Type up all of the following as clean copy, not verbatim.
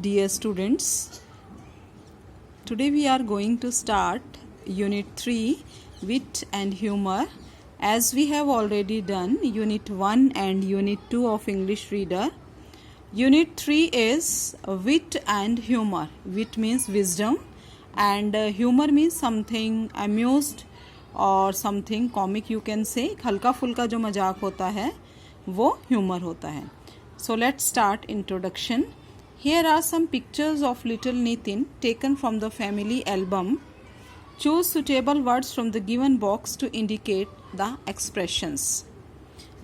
Dear students, today we are going to start Unit 3, Wit and Humor, as we have already done Unit 1 and Unit 2 of English Reader. Unit 3 is Wit and Humor. Wit means wisdom and humor means something amused और something comic you can say. हल्का फुल्का जो मजाक होता है वो humor होता है. So let's start introduction. Here are some pictures of little Nitin taken from the family album. Choose suitable words from the given box to indicate the expressions.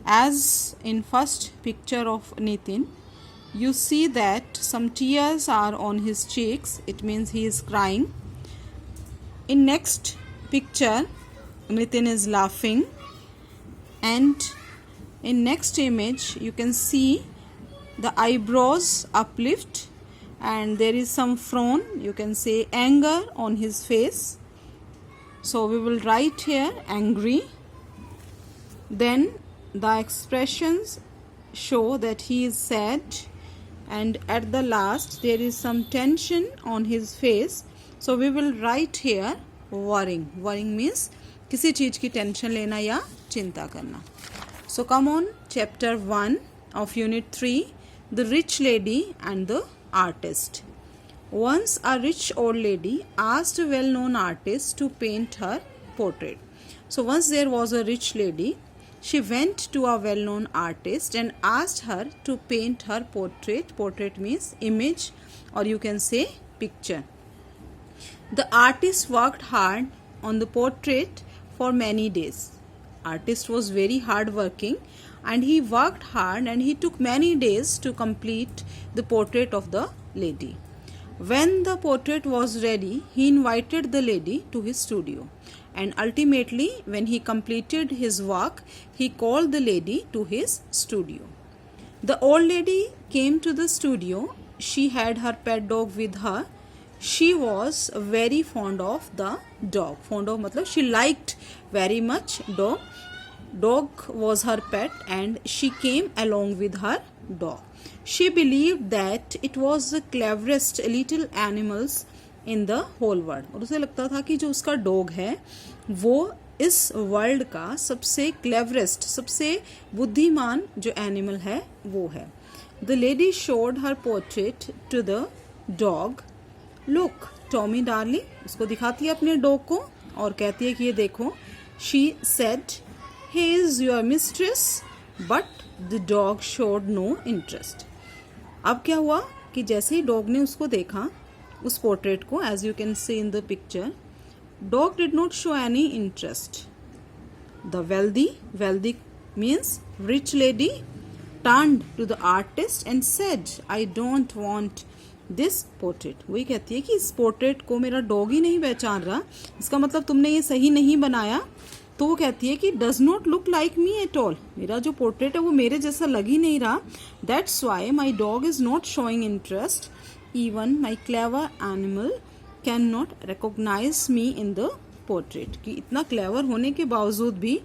As in first picture of Nitin, you see that some tears are on his cheeks. It means he is crying. In next picture, Nitin is laughing. And in next image, you can see the eyebrows uplift and there is some frown, you can say anger on his face. So we will write here angry. Then the expressions show that he is sad, and at the last there is some tension on his face. So we will write here worrying. Worrying means किसी चीज की tension लेना या चिंता करना. So come on, chapter 1 of unit 3, the rich lady and the artist. Once a rich old lady asked a well-known artist to paint her portrait. So once there was a rich lady, she went to a well-known artist and asked her to paint her portrait. Portrait means image, or you can say picture. The artist worked hard on the portrait for many days. Artist was very hard working and he worked hard and he took many days to complete the portrait of the lady. When the portrait was ready, he invited the lady to his studio, and ultimately when he completed his work, he called the lady to his studio. The old lady came to the studio. She had her pet dog with her. She was very fond of the dog. Fond of matlab she liked very much dog. Dog was her pet and she came along with her dog. She believed that it was the cleverest little animals in the whole world. और उसे लगता था कि जो उसका dog है वो इस वर्ल्ड का सबसे क्लेवरेस्ट, सबसे बुद्धिमान जो एनिमल है वो है. The lady showed her portrait to the dog. Look, Tommy darling, उसको दिखाती है अपने डॉग को और कहती है कि ये देखो. She said, "He is your mistress," but the dog showed no interest. अब क्या हुआ कि जैसे ही डॉग ने उसको देखा, उस पोर्ट्रेट को, as you can see in the picture, dog did not show any interest. The wealthy means rich lady, turned to the artist and said, "I don't want this portrait." वही कहती है कि इस पोर्ट्रेट को मेरा dog ही नहीं पहचान रहा, इसका मतलब तुमने ये सही नहीं बनाया. तो वो कहती है कि does not look like me at all. मेरा जो पोर्ट्रेट है वो मेरे जैसा लग ही नहीं रहा. That's why my dog is not showing interest. Even my clever animal can not recognise me in the portrait. कि इतना क्लेवर होने के बावजूद भी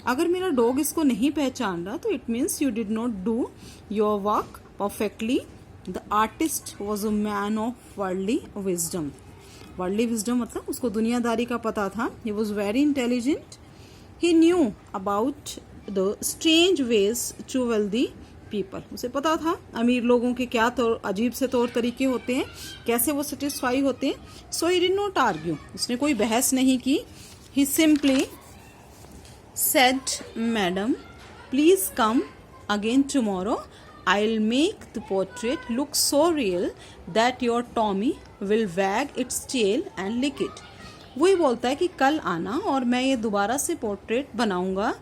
अगर मेरा डॉग इसको नहीं पहचान रहा तो it means you did not do your work perfectly. The artist was a man of worldly wisdom. Worldly wisdom मतलब उसको दुनियादारी का पता था. He was very intelligent. He knew about the strange ways to wealthy people. उसे पता था अमीर लोगों के क्या अजीब से तौर तरीके होते हैं, कैसे वो सेटिस्फाई होते हैं. So he did not argue. उसने कोई बहस नहीं की. He simply said, "Madam, please come again tomorrow. I'll make the portrait look so real that your Tommy will wag its tail and lick it." वही बोलता है कि कल आना और मैं ये दोबारा से पोर्ट्रेट बनाऊंगा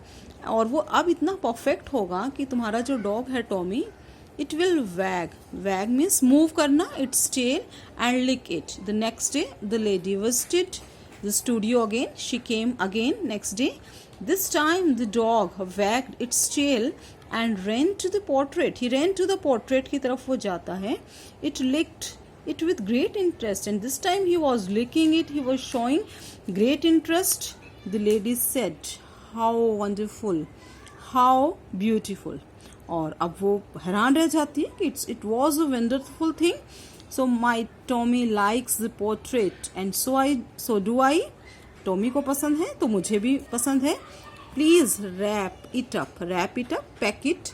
और वो अब इतना परफेक्ट होगा कि तुम्हारा जो डॉग है Tommy, it will wag. Wag means move करना, its tail and lick it. The next day the lady visited the studio again. She came again next day. This time the dog wagged its tail and ran to the portrait. He ran to the portrait की तरफ वो जाता है. It licked it with great interest, and this time he was licking it. He was showing great interest. The lady said, "How wonderful, how beautiful." और अब वो हैरान रह जाती है कि it was a wonderful thing. So my Tommy likes the portrait and so do I. Tommy को पसंद है तो मुझे भी पसंद है. Please wrap it up, pack it.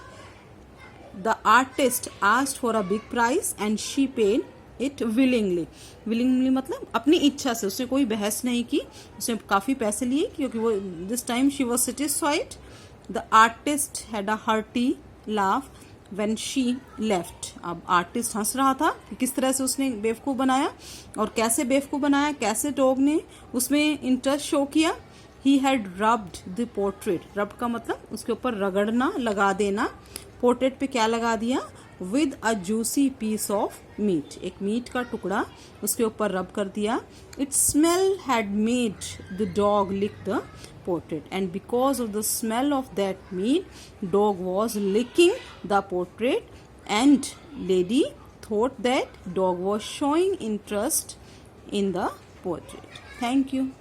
The artist asked for a big price and she paid it willingly. Willingly मतलब अपनी इच्छा से, उसने कोई बहस नहीं की, उसने काफ़ी पैसे लिए क्योंकि वो this time she was satisfied. The artist had a hearty laugh when she left. अब आर्टिस्ट हंस रहा था कि किस तरह से उसने बेवकूफ़ बनाया और कैसे बेवकूफ़ बनाया, कैसे डॉग ने उसमें इंटरेस्ट शो किया. He had rubbed the portrait. रब का मतलब उसके ऊपर रगड़ना, लगा देना. पोर्ट्रेट पे क्या लगा दिया? With a juicy piece of meat. एक मीट का टुकड़ा उसके ऊपर रब कर दिया. Its smell had made the dog lick the portrait, and because of the smell of that meat, dog was licking the portrait, and lady thought that dog was showing interest in the portrait. Thank you.